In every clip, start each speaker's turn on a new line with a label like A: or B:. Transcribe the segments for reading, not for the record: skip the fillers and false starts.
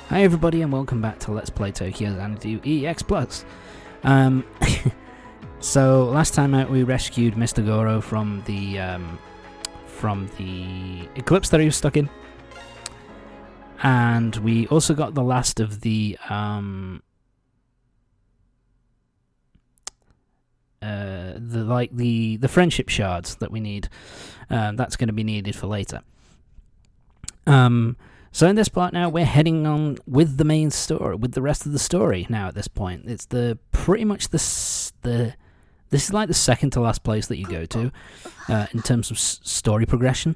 A: Hi everybody and welcome back to Let's Play Tokyo Xanadu EX Plus. So last time out we rescued Mr. Goro from the Eclipse that he was stuck in, and we also got the last of the friendship shards that we need. That's going to be needed for later. So in this part now, we're heading on with the main story, with the rest of the story. Now at this point, it's pretty much this is like the second to last place that you go to in terms of story progression,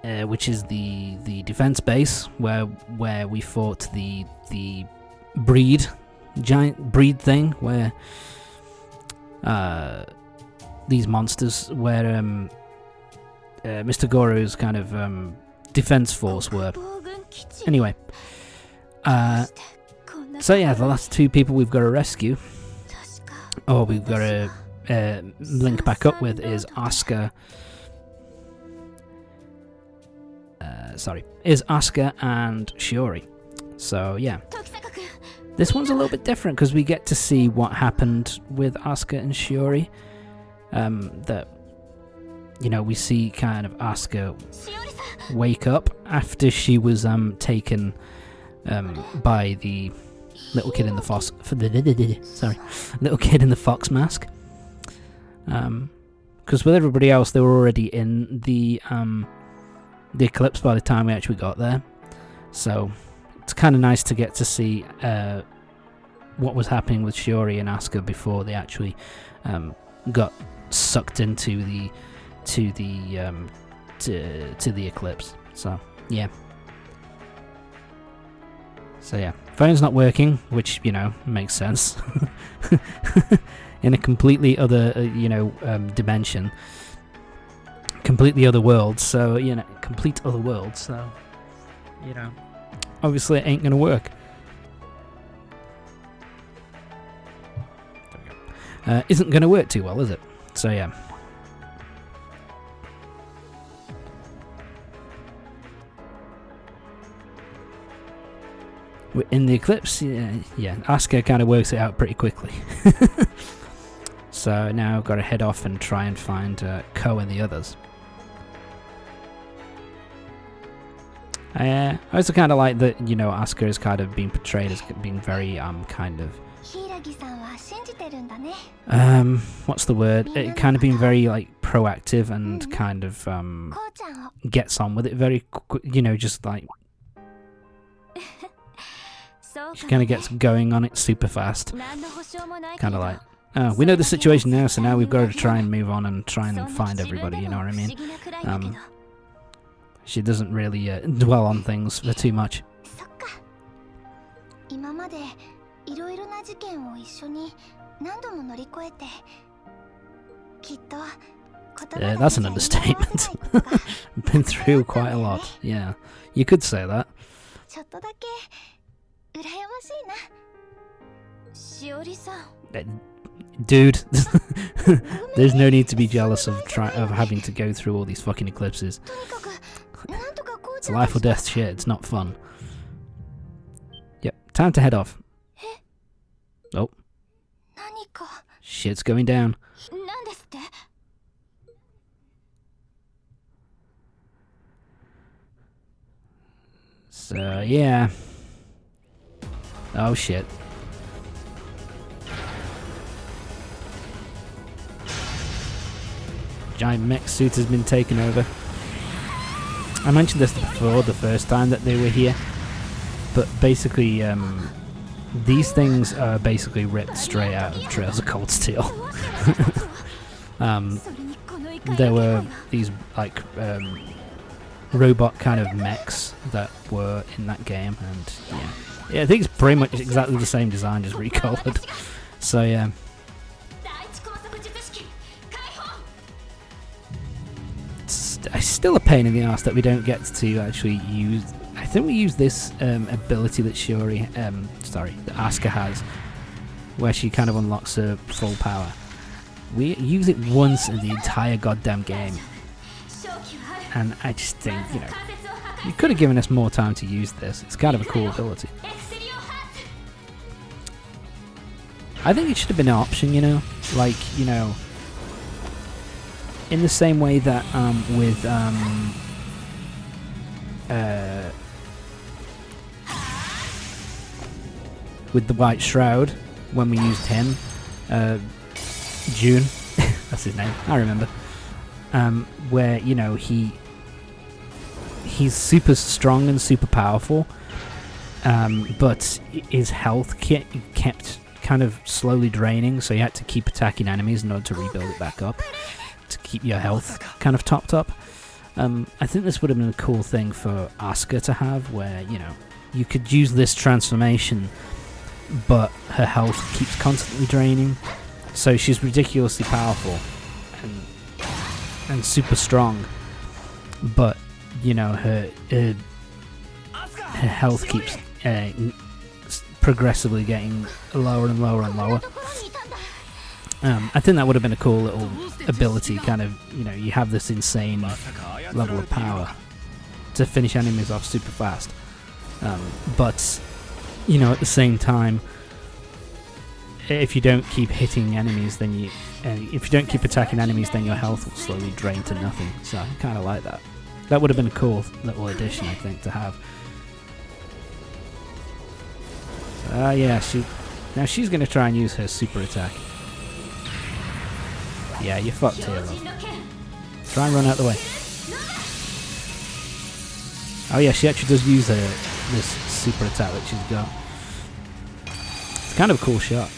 A: which is the defense base where we fought the giant breed thing, where these monsters where Mr. Goro's kind of defense force were. Anyway, so yeah, the last two people we've got to rescue, or we've got to link back up with, is Asuka. Is Asuka and Shiori. So yeah, this one's a little bit different because we get to see what happened with Asuka and Shiori. That, you know, we see kind of Asuka wake up after she was taken by the little kid in the fox mask. Because with everybody else, they were already in the Eclipse by the time we actually got there. So it's kind of nice to get to see what was happening with Shiori and Asuka before they actually got sucked into the Eclipse. So yeah. Phone's not working, which, you know, makes sense. In a completely other dimension, completely other world. So, you know, complete other world. So, you know, obviously it ain't gonna work. Isn't gonna work too well, is it? So yeah. In the Eclipse, yeah, Asuka kind of works it out pretty quickly. So now I've got to head off and try and find Ko and the others. I also kind of like that, you know, Asuka is kind of being portrayed as being very kind of what's the word? It kind of being very like proactive and kind of gets on with it very you know, just like she kind of gets going on it super fast. Kind of like, oh, we know the situation now, so now we've got to try and move on and try and find everybody, you know what I mean? She doesn't really dwell on things for too much. That's an understatement. Been through quite a lot, yeah. You could say that. Dude, there's no need to be jealous of having to go through all these fucking eclipses. It's life or death shit, it's not fun. Yep, time to head off. Oh. Shit's going down. So, yeah. Oh shit. Giant mech suit has been taken over. I mentioned this before the first time that they were here, but basically these things are basically ripped straight out of Trails of Cold Steel. There were these like robot kind of mechs that were in that game, and yeah, I think it's pretty much exactly the same design, just recolored. So yeah. It's still a pain in the arse that we don't get to actually use. I think we use this ability that that Asuka has, where she kind of unlocks her full power. We use it once in the entire goddamn game. And I just think, you know, you could have given us more time to use this. It's kind of a cool ability. I think it should have been an option, you know, like, you know, in the same way that with the White Shroud, when we used him, June, that's his name, I remember, where, you know, he's super strong and super powerful, but his health kept kind of slowly draining, so you had to keep attacking enemies in order to rebuild it back up, to keep your health kind of topped up. I think this would have been a cool thing for Asuka to have, where, you know, you could use this transformation, but her health keeps constantly draining, so she's ridiculously powerful and super strong, but, you know, her health keeps progressively getting lower and lower and lower. I think that would have been a cool little ability, kind of, you know, you have this insane level of power to finish enemies off super fast, but, you know, at the same time, if you don't keep hitting enemies, then if you don't keep attacking enemies, then your health will slowly drain to nothing. So I kind of like that. That would have been a cool little addition, I think, to have. Yeah, now she's going to try and use her super attack. Yeah, you're fucked here, love. Try and run out the way. Oh yeah, she actually does use this super attack that she's got. It's kind of a cool shot.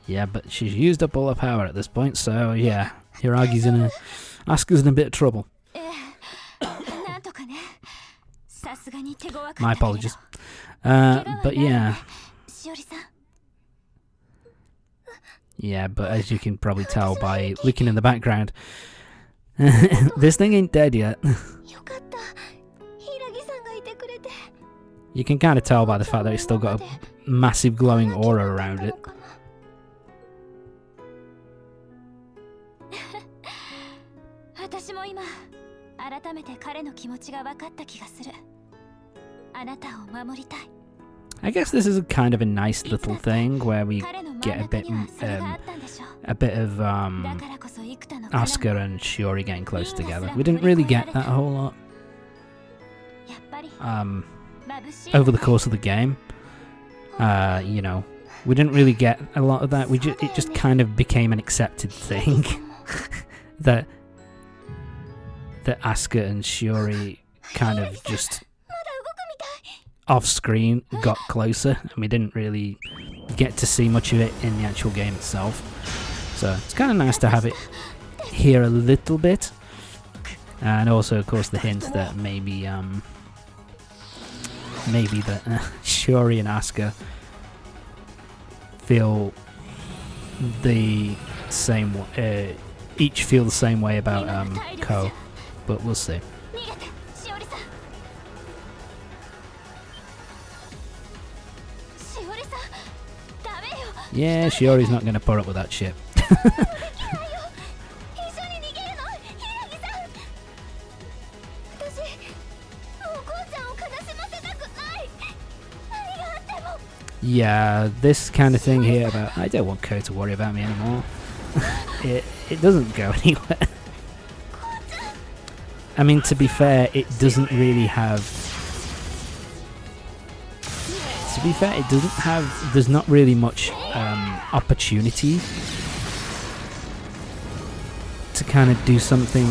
A: Yeah, but she's used up all her power at this point, so yeah, Asuka's in a bit of trouble. My apologies. But yeah. Yeah, but as you can probably tell by looking in the background, this thing ain't dead yet. You can kind of tell by the fact that it's still got a massive glowing aura around it. I guess this is a kind of a nice little thing where we get a bit of Asuka and Shiori getting close together. We didn't really get that a whole lot over the course of the game. You know, we didn't really get a lot of that. It just kind of became an accepted thing that Asuka and Shiori kind of just off screen got closer, and we didn't really get to see much of it in the actual game itself. So it's kind of nice to have it here a little bit, and also, of course, the hint that maybe that Shiori and Asuka feel the same, each feel the same way about Ko, but we'll see. Yeah, Shiori's not going to put up with that shit. Yeah, this kind of thing here about I don't want Ko to worry about me anymore. it doesn't go anywhere. I mean, to be fair, it doesn't really have... To be fair, it doesn't have... There's not really much opportunity to kind of do something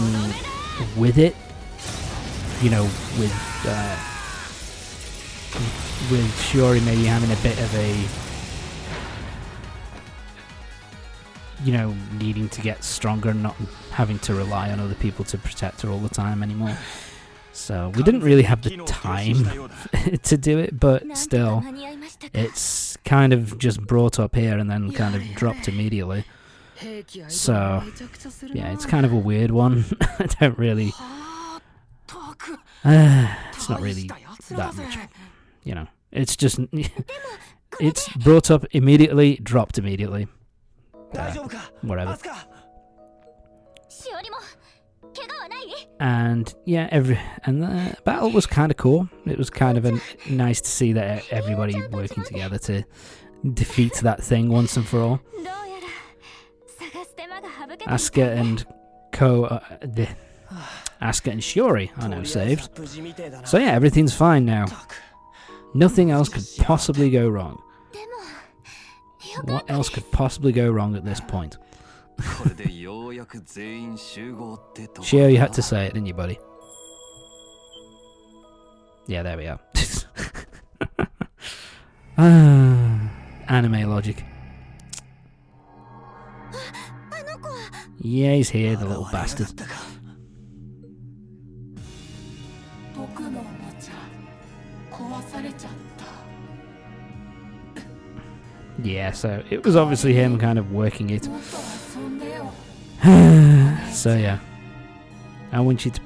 A: with it. You know, with Shiori maybe having a bit of a... You know, needing to get stronger and not having to rely on other people to protect her all the time anymore. So we didn't really have the time to do it, but still, it's kind of just brought up here and then kind of dropped immediately. So, yeah, it's kind of a weird one. I don't really... it's not really that much, you know. It's just... it's brought up immediately, dropped immediately. Whatever. And yeah, the battle was kind of cool. It was kind of nice to see that everybody working together to defeat that thing once and for all. Asuka and Asuka and Shiori are now saved. So yeah, everything's fine now. Nothing else could possibly go wrong. What else could possibly go wrong at this point? Shio, you had to say it, didn't you, buddy? Yeah, there we are. Anime logic. Yeah, he's here, the little bastard. Yeah, so it was obviously him kind of working it. So yeah, I want you to...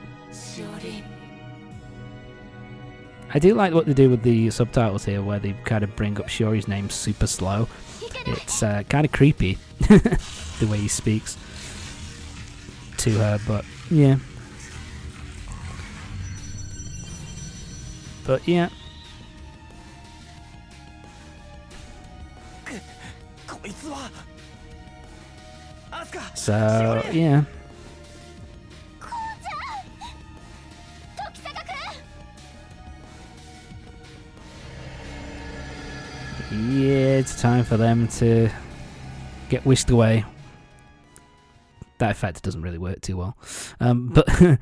A: I do like what they do with the subtitles here, where they kind of bring up Shiori's name super slow. It's kind of creepy, the way he speaks to her, but yeah. But yeah. So yeah. Yeah, it's time for them to get whisked away. That effect doesn't really work too well. But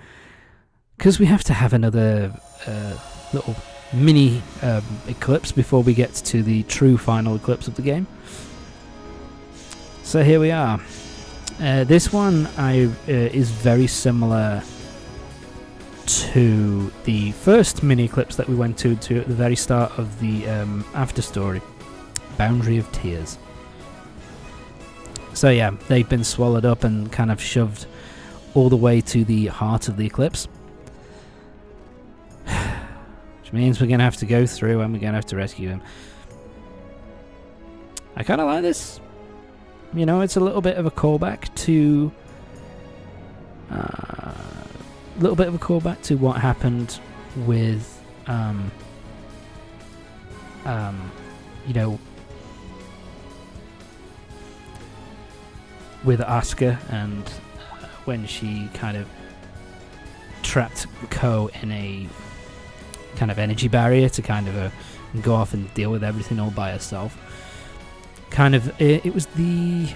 A: because we have to have another little mini eclipse before we get to the true final eclipse of the game. So here we are. This one is very similar to the first mini eclipse that we went to at the very start of the after story, Boundary of Tears. So yeah, they've been swallowed up and kind of shoved all the way to the heart of the eclipse, which means we're going to have to go through and we're going to have to rescue him. I kind of like this. You know, it's a little bit of a callback to what happened with you know, with Asuka, and when she kind of trapped Ko in a kind of energy barrier to kind of go off and deal with everything all by herself. Kind of, it was the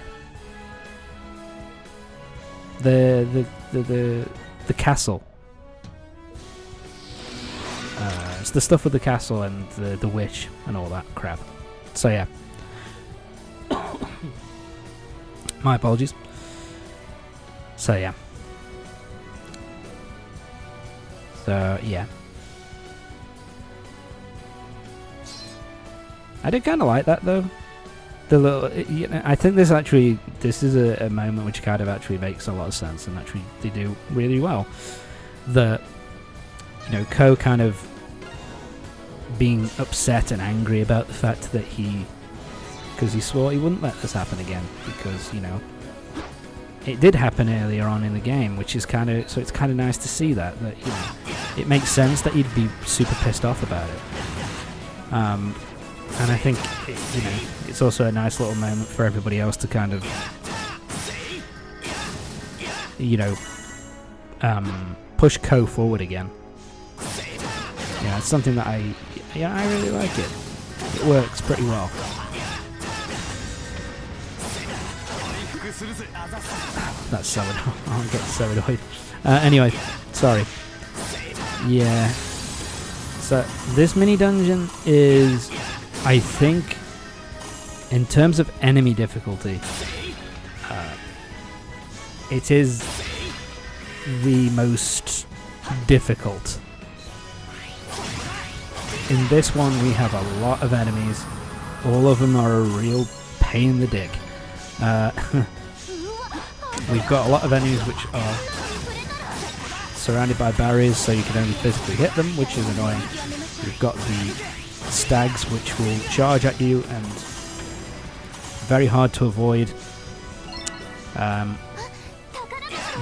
A: castle. It's the stuff with the castle and the witch and all that crap. So yeah. My apologies. So yeah. So yeah. I did kind of like that though. The little, you know, I think this is a moment which kind of actually makes a lot of sense, and actually they do really well. The, you know, Ko kind of being upset and angry about the fact that because he swore he wouldn't let this happen again, because, you know, it did happen earlier on in the game, which is kind of, so it's kind of nice to see that, you know, it makes sense that he'd be super pissed off about it. And I think, you know, it's also a nice little moment for everybody else to kind of, you know, push Ko forward again. Yeah, it's something that I really like it. It works pretty well. That's so annoying. I'm getting so annoyed. Anyway, sorry. Yeah. So this mini dungeon is, I think, in terms of enemy difficulty, it is the most difficult. In this one we have a lot of enemies. All of them are a real pain in the dick. We've got a lot of enemies which are surrounded by barriers, so you can only physically hit them, which is annoying. We've got the stags which will charge at you and very hard to avoid.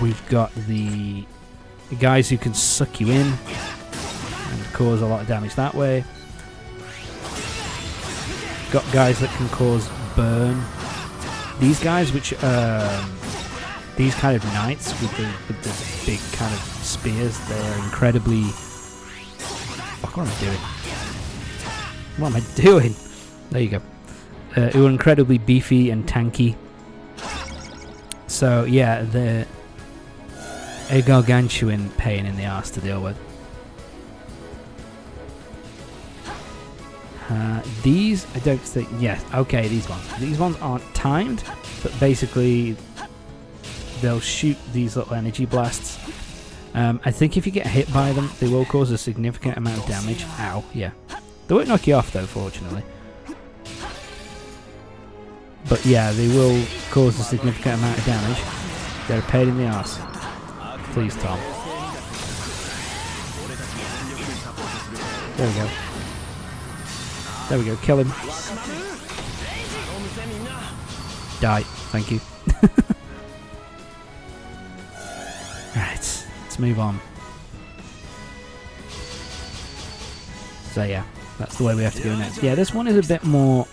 A: We've got the guys who can suck you in and cause a lot of damage that way. Got guys that can cause burn. These guys, which these kind of knights with the big kind of spears, they are incredibly. Fuck, what am I doing? What am I doing? There you go. Who are incredibly beefy and tanky. So yeah, they're a gargantuan pain in the arse to deal with. These, I don't think. Yes, okay, these ones. These ones aren't timed, but basically they'll shoot these little energy blasts. I think if you get hit by them, they will cause a significant amount of damage. Ow, yeah. They won't knock you off though, fortunately. But yeah, they will cause a significant amount of damage. They're a pain in the arse. Please, Tom. There we go. There we go, kill him. Die, thank you. Right, let's move on. So yeah, that's the way we have to go next. Yeah, this one is a bit more...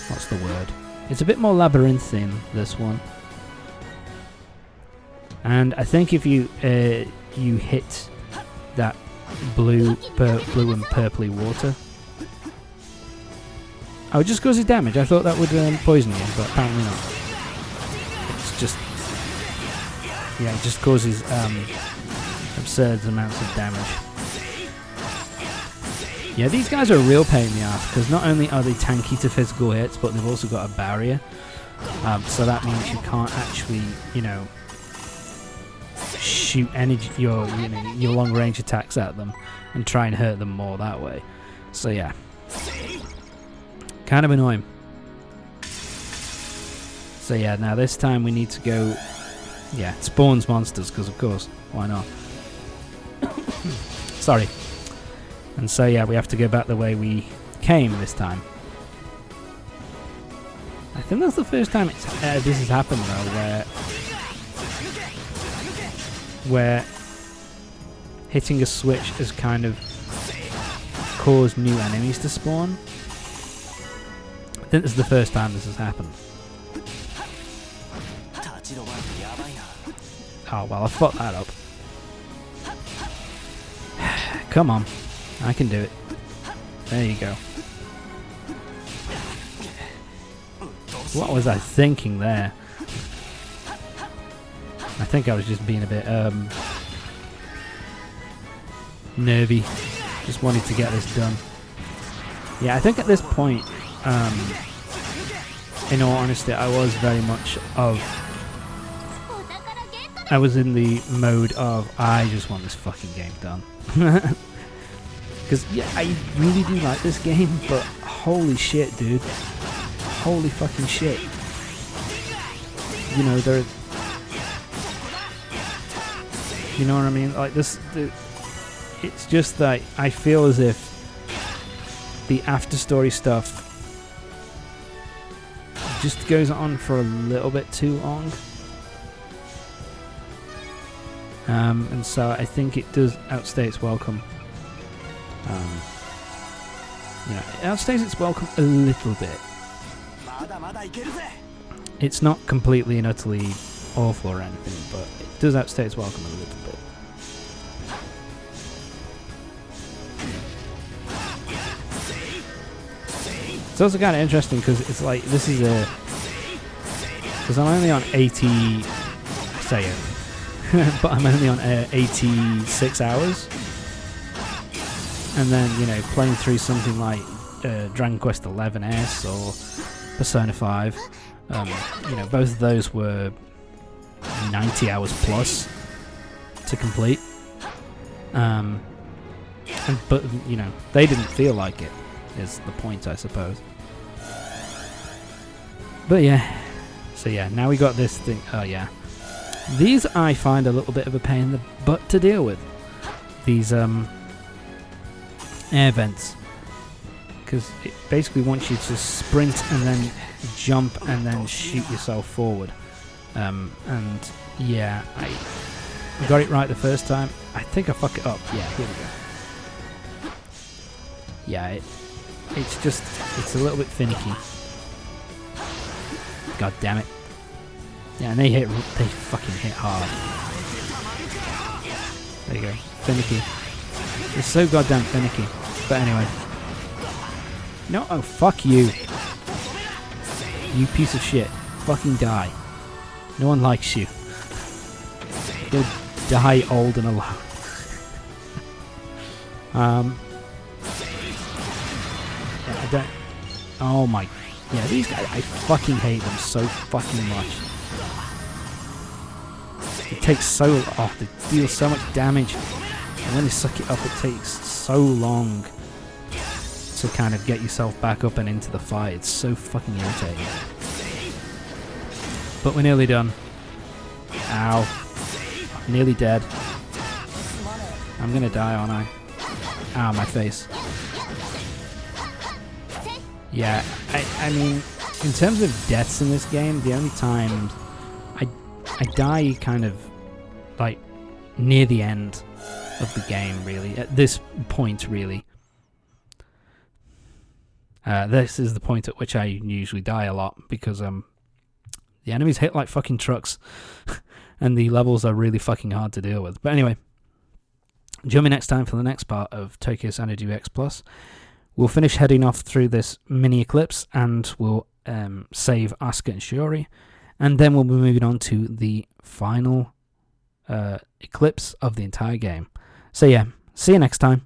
A: what's the word? It's a bit more labyrinthine, this one. And I think if you you hit that blue and purpley water, oh, it just causes damage. I thought that would poison you, but apparently not. It's just, yeah, it just causes absurd amounts of damage. Yeah, these guys are a real pain in the ass because not only are they tanky to physical hits, but they've also got a barrier. So that means you can't actually, you know, shoot energy your long range attacks at them and try and hurt them more that way. So yeah, kind of annoying. So yeah, now this time we need to go, yeah, spawns monsters because of course, why not? Sorry. And so yeah, we have to go back the way we came this time. I think that's the first time this has happened though, where hitting a switch has kind of caused new enemies to spawn. I think this is the first time this has happened. Oh well, I fucked that up. Come on, I can do it. There you go. What was I thinking there? I think I was just being a bit nervy. Just wanted to get this done. Yeah, I think at this point, in all honesty, I was very much of... I was in the mode of, I just want this fucking game done. Because, yeah, I really do like this game, but holy shit, dude. Holy fucking shit. You know, there... You know what I mean? Like this, it's just that I feel as if the after story stuff just goes on for a little bit too long. And so I think it does outstay its welcome. You know, it outstays its welcome a little bit. It's not completely and utterly awful or anything, but it does outstay its welcome a little bit. It's also kind of interesting because it's like, this is a... Because I'm only on 80... Say it. But I'm only on 86 hours. And then, you know, playing through something like Dragon Quest XI-S or Persona 5, you know, both of those were 90 hours plus to complete. But, you know, they didn't feel like it, is the point, I suppose. But yeah, so yeah, now we got this thing. Oh yeah, these I find a little bit of a pain in the butt to deal with. These air vents, because it basically wants you to sprint and then jump and then shoot yourself forward. And yeah, I got it right the first time. I think I fuck it up. Yeah, here we go. Yeah, it's a little bit finicky. God damn it. Yeah, and they fucking hit hard. There you go. Finicky. It's so goddamn finicky. But anyway. No, oh, fuck you. You piece of shit. Fucking die. No one likes you. Go die old and alone. Yeah, I don't... Oh my... Yeah, these guys, I fucking hate them so fucking much. It takes so... Oh, they deal so much damage. And when they suck it up, it takes so long to kind of get yourself back up and into the fight. It's so fucking irritating. But we're nearly done. Ow. Nearly dead. I'm gonna die, aren't I? Ow, my face. Yeah, I mean, in terms of deaths in this game, the only times I die kind of like near the end of the game, really. At this point, really. This is the point at which I usually die a lot, because the enemies hit like fucking trucks and the levels are really fucking hard to deal with. But anyway, join me next time for the next part of Tokyo Xanadu EX Plus. We'll finish heading off through this mini Eclipse, and we'll save Asuka and Shiori, and then we'll be moving on to the final Eclipse of the entire game. So yeah, see you next time.